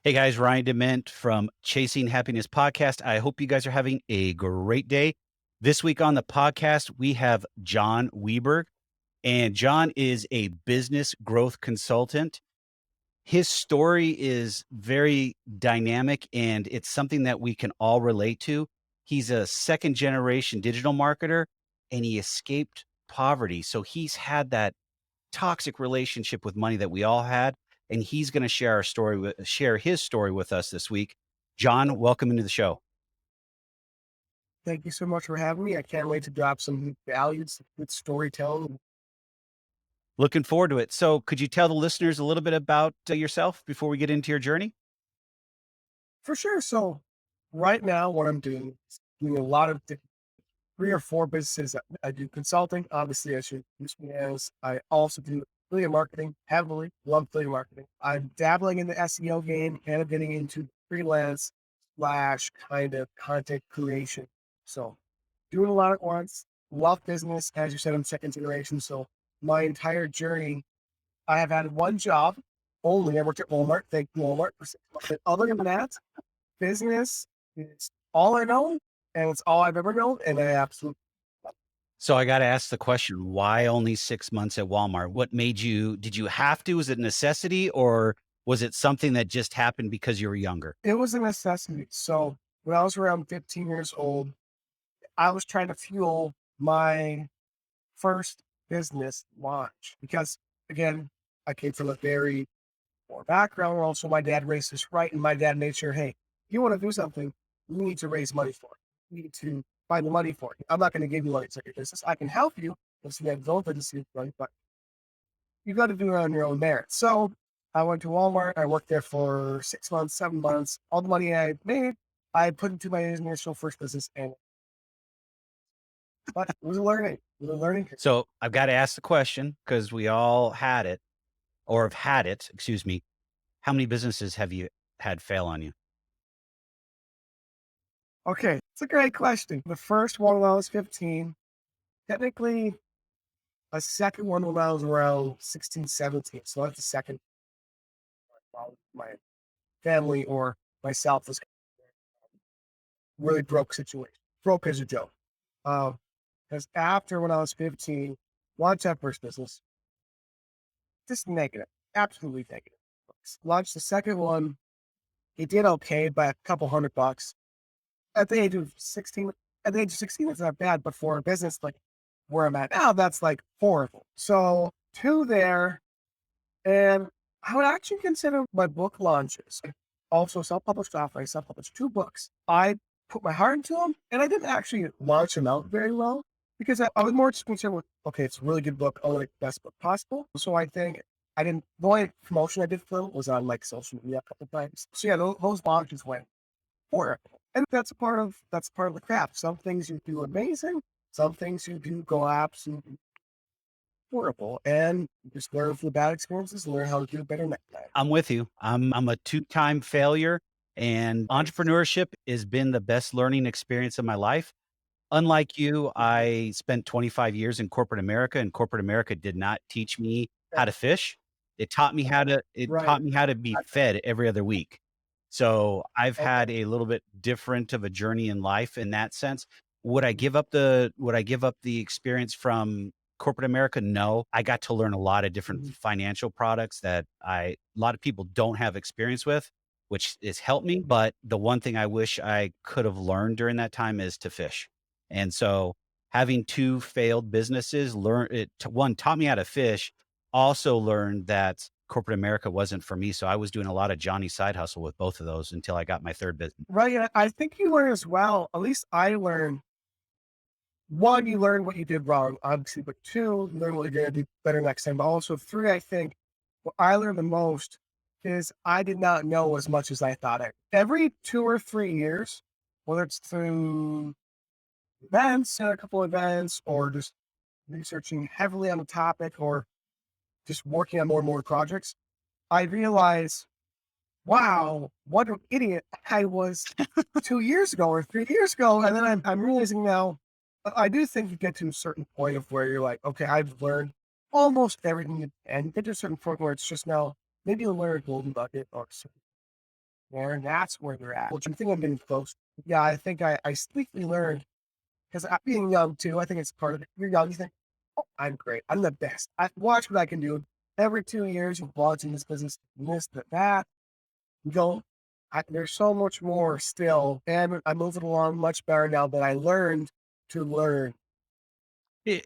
Hey guys, Ryan Dement from Chasing Happiness Podcast. I hope you guys are having a great day. This week on the podcast, we have Jon Weberg, and Jon is a business growth consultant. His story is very dynamic and it's something that we can all relate to. He's a second generation digital marketer and he escaped poverty. So he's had that toxic relationship with money that we all had, and he's going to share his story with us this week. Jon, welcome into the show. Thank you so much for having me. I can't wait to drop some values with storytelling. Looking forward to it. So, could you tell the listeners a little bit about yourself before we get into your journey? For sure. So right now, what I'm doing is doing a lot of 3 or 4 businesses. I do consulting, obviously, I should use me as. I also do affiliate marketing heavily, love affiliate marketing. I'm dabbling in the SEO game and I'm getting into freelance slash kind of content creation. So doing a lot at once, love business. As you said, I'm second generation. So my entire journey, I have had one job only. I worked at Walmart. Thank you, Walmart, for 6 months. But other than that, business is all I know, and it's all I've ever known. And I absolutely So, I got to ask the question, why only 6 months at Walmart? Did you have to? Was it necessity or was it something that just happened because you were younger? it was a necessity. So when I was around 15 years old, I was trying to fuel my first business launch because, again, I came from a very poor background. Also, my dad raised us right, and my dad made sure, hey, you want to do something, you need to raise money for it. You need to find the money for it. I'm not going to give you money to start your business. I can help you if you have no business money, but you got to do it on your own merit. So I went to Walmart. I worked there for 6 months, 7 months. All the money I made, I put into my initial first business, and but it was a learning. It was a learning curve. So, I've got to ask the question because we all had it or have had it, excuse me. How many businesses have you had fail on you? Okay, it's a great question. The first one when I was 15, technically a second one when I was around 16, 17. So that's the second while my family or myself was really broke situation. Broke as a joke. Because after when I was 15, launched that first business, just negative, absolutely negative. Launched the second one, it did okay by a couple $100. At the age of 16, at the age of 16, it's not bad, but for a business like where I'm at now, that's like horrible. So two there, and I would actually consider my book launches. Also self-published author, I self-published 2 books. I put my heart into them, and I didn't actually launch them out very well because I was more just concerned with, okay, it's a really good book. I want to make the best book possible. So I think I didn't, the only promotion I did for them was on like social media a couple times. So yeah, those launches went horrible. And that's part of the craft. Some things you do amazing, some things you do go absolutely horrible, and just learn from the bad experiences, learn how to do it better next time. I'm with you. I'm a two-time failure, and Nice. entrepreneurship has been the best learning experience of my life. Unlike you, Mhm. I spent 25 years in corporate America, and corporate America did not teach me Yeah, how to fish. It right. taught me how to be fed every other week. So, I've Okay. had a little bit different of a journey in life in that sense. Would I give up the experience from corporate America? No. I got to learn a lot of different Mhm. financial products that a lot of people don't have experience with, which has helped me, but the one thing I wish I could have learned during that time is to fish. And so having 2 failed businesses one taught me how to fish, also learned that corporate America wasn't for me. So I was doing a lot of Johnny side hustle with both of those until I got my 3rd business. Right, and I think you learn as well, at least I learned, 1, you learn what you did wrong, obviously, but 2, you learn what you're gonna do better next time, but also 3, I think what I learned the most is I did not know as much as I thought I every 2 or 3 years, whether it's through events, a couple events, or just researching heavily on the topic, or just working on more and more projects, I realize, wow, what an idiot I was 2 years ago or 3 years ago. And then I'm realizing now, I do think you get to a certain point of where you're like, okay, I've learned almost everything. And you get to a certain point where it's just now, maybe you'll learn a golden bucket or something. and that's where they're at, which I think I've been close. Yeah, I think I sneakily learned because being young too, I think it's part of it. You're young, you think, oh, I'm great. I'm the best. I watch what I can do. Every 2 years, you're watching this business, this, that. You go, there's so much more still. And I'm moving along much better now that I learned to learn.